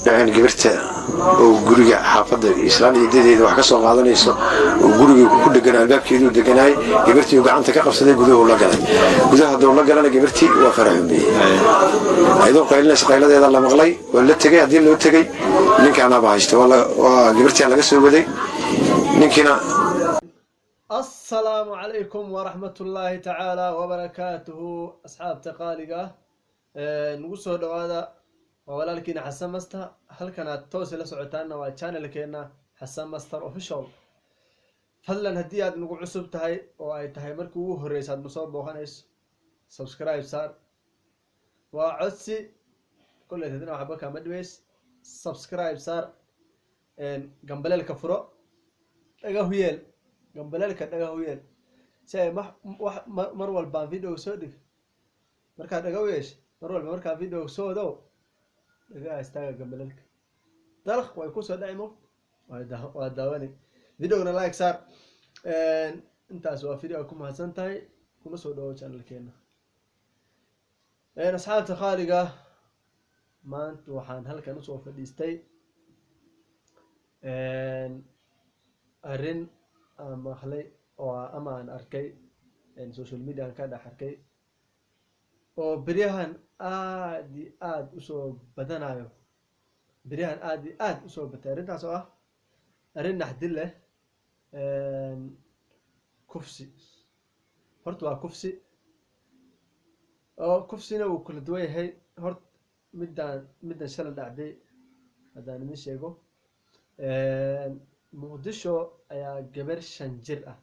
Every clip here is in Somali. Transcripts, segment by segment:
يعني قبرت وقرية حافظة إسرائيل يديد واحد كسر قاضي يسو وقرية كل جنا الباب كيدو دجناي قبرتي وقع أنت كقف صدق جذوه ولا جنا جذوه هذا ولا جنا قبرتي وفرحهم به هذا قايلنا سقايلة هذا الله مغلي ولا تجي هذه اللي تجي لينك أنا بعيشت ولا وقبرتي على قصة بدي لينكنا. السلام عليكم ورحمة الله تعالى وبركاته أصحاب تقاليقة نقصه هذا ولكن حسن مستر هل كانت توصل لسعوتنا وشانل كنا حسن مستر أوفيشال فضلا هديات نقول عصب تهاي وأي تهاي مركو هريس هاد مصاب بوخانيس سبسكرايب صار وعدسي كل هدينا وحبك مدويس سبسكرايب صار جنبلا الكفرة تجاهيل جنبلا الكتجاهيل شيء مروا البان فيديو سودك مركا تجاويش مروا مركا فيديو سودو لا استاجر قبل لك درخ ويكون دائما وداوني فيديونا لايك صار انت اسوا فيديوكم حسنتاي كنا سو دو channel كينا اصحاب تخالقه ما انت waxaan halkan usoo fadhiistay arin ama khalay oo ama aan arkay social media ka dhex arkay oo bariyahan aad usoo badanayo بريان آد أسوأ بتارين تاسوا أرين نحدله كفسي هرت كفسي أو كفسينا وكل دوي هي هرت مدان شلل دعدي هذا نمشي يجو مقدشو يا جبر شنجرة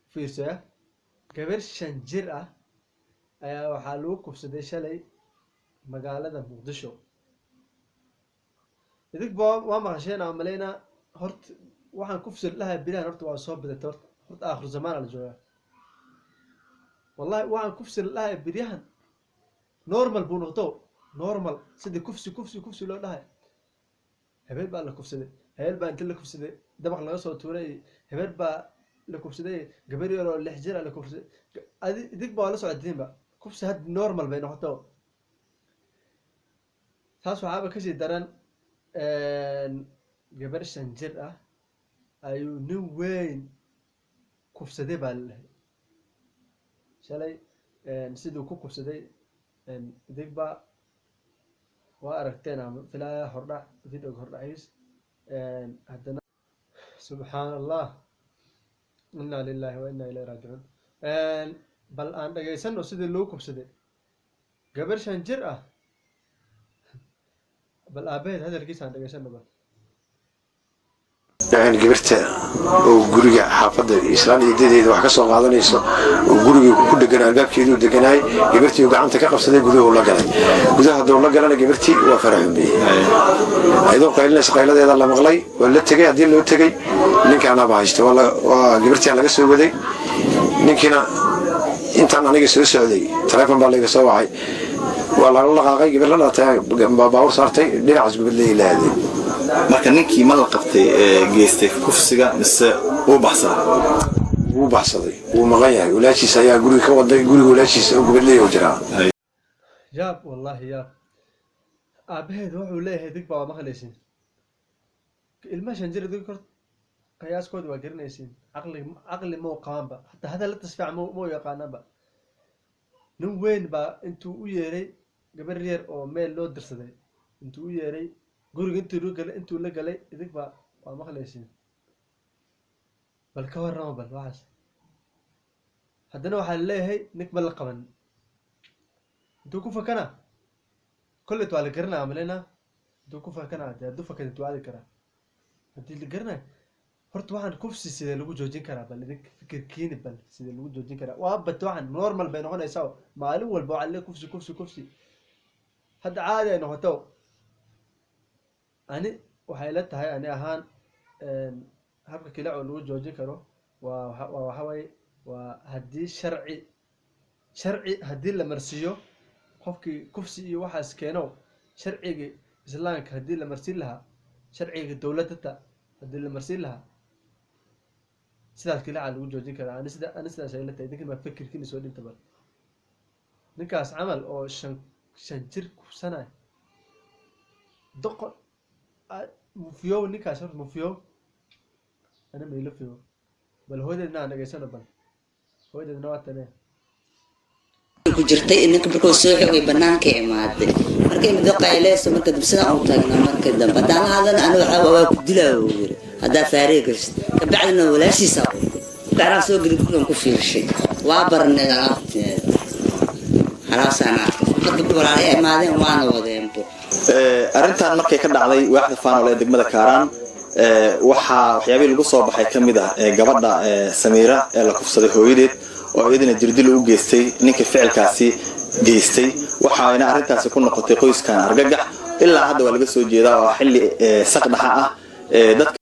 فيرسيا جبر شنجرة يا وحلو كفسي ده شلي مقالة مقدشو إذا وما عشان عملينا هرت وحن كفسر لها بلاه هرت وصوب بدت هرت آخر زمان على الجوال والله وحن كفسر لها بلاه نورمال بونغتو نورمال سيد كفسي لو لها هبل بقى لكفسر هبل بقى أنت لكفسر دمق لغصو توري هبل بقى لكفسر قبل يرو الحجر على كفسر ذيك بقى لسه عدين بقى كفسر هاد نورمال بينه حتى تاسو عابك كشي درن gabar shan jir ah ayuu nin weyn kufsaday baa lalahay shalay siduu ku kufsaday digba waa aragteen ama filaya hordhac videoga hordhaciis haddana subxaan allah inna lillahi wa inna ilayhi raajicuun bal aan dhageysano sidii loo kufsaday gabar shan jir ah بل أبيت هذا الكيس عندك عشان نبغى. يعني قبرت وقرية حافظة إسرائيل يديد واحد كسر قاضي يسو وقرية كل جنا الباب كيدو دجناي قبرتي وقع أنت كقف صدق جذوه ولا جنا جذوه هذا ولا جنا قبرتي وفرحهم به هذا قايلنا سقايلة هذا الله مغلي ولا تجي هذه اللي تجي لينك أنا بعيشت ولا وقبرتي على قصة بدي لينكنا أنت أنا قصة السعودي تراكم بالله قصة وعي والله قاقي قبل لا باور صارتي ديناس قبل لي هذه marka ninkii ma la qabtay geystay kufsiga mise uu baxsaday uu maqan yahay walaashiisa ayaa guriga ka waday guriga walaashiisa oo gabadh leeyahay jira yaab wallahi yaab aabaheed wuxuu leeyahay dig baa ma khalaysin ilma shan jir dig kor qiyaaskood waa garanaysin aqli ma qaanba hatta hada la tasfiic ma yaqaanaba nin weyn baa intuu u yeeray gabar yar oo meel loo dirsaday intuu u yeeray guriga intuu la galay idig baa waa maqlaysin bal ka warrama bal waxaas haddana waxaa leeyahay nik ma la qaban intuu ku fakana kollet waa la garanaa amalena intuu ku fakana hadduu fakada intuu aadi karaa haddii la garanay horta waxaan kufsi sidee lagu joojin karaa bal idig fikirkiini bal sidee lagu joojin karaa waa bad waxaan normal bay noqonaysaa maalin walba waxaa le kufsi hadda caadi ay noqoto ani waxay la tahay ani ahaan habka kale oo lagu joojin karo waa waxa way waa haddii sharci haddii la marsiiyo qofkii kufsi iyo waxaas keeno sharciga islaamka haddii la marsiin lahaa sharciga dowladda haddii la marsiin lahaa sidaas kale lagu joojin karaa ani sidaas ay la tahay ninkan ma fikirkiina soo dhinta bal ninkaas camal oo shan jir kufsanay دقن مفيو نيكا شرط مفيو أنا ما يلفيو بل هو ده أنا جيسنا بل هو ده نوع تاني ku jirtay inka markuu soo xogay banaanka imaaday markay mid qayleeso marka dibsada uu taagna markay dambe daan hadan anu waxa ku dilaa weeyr hada faariq gashid kabacdina walaashiisa garan soo geli ku fiirshay waa barnaa alaabteed halaasana markii walaalahay imaadeen waana wadeento arrintan markay ka dhacday waaxda faanole degmada Kaaraan waxyaabay lagu soo baxay kamid ah gabadha Samiira ee la kufsaday hooyadeed oo iyadana jirdil u geystay ninka ficilkaasi geystay waxaana arrintaasi ku noqotay qoyskan argagax ilaa hadda waa laga soo jeedaa oo xilli saqdaxa ah dadka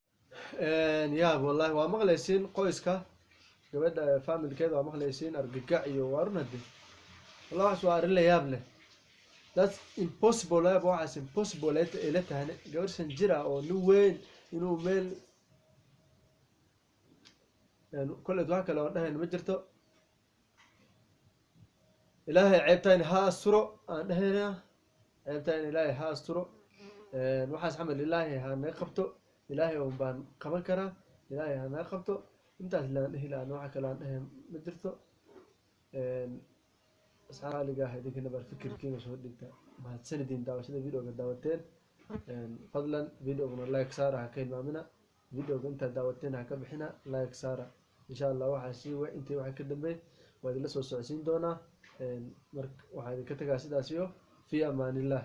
يا والله ومغليسين قويسكا gabadha familkeeda waa maqlaysiin argagax iyo warnade والله سؤال اللي يابله that's impossible لا waxaas impossible ila tahay gabar san jira oo nin weyn inuu meel كل wax kale oo dhahayn ma jirto ilaahay ceebtaan ha asturo aan dhahayna ceebtaan ilaahay ha asturo waxaas xamal ilaahay ha naga qabto ilaahay oo baan qaban karaa ilaahay ha naga qabto intaas la dhahilaan waxa kale aan dhahayn ma jirto asxaaliga hadii nabar fikirkiina soo dhigta mahadsanidin daawashada videoga daawateen fadlan videoga like saara ha ka hilmaamina videoga inta daawateen ha ka bixina like saara insha Allah waxa si way intii waxa ka dambeeyay waa la soo socodsiin doonaa marka waxa ka tagaa sidaas iyo fi amaanillah.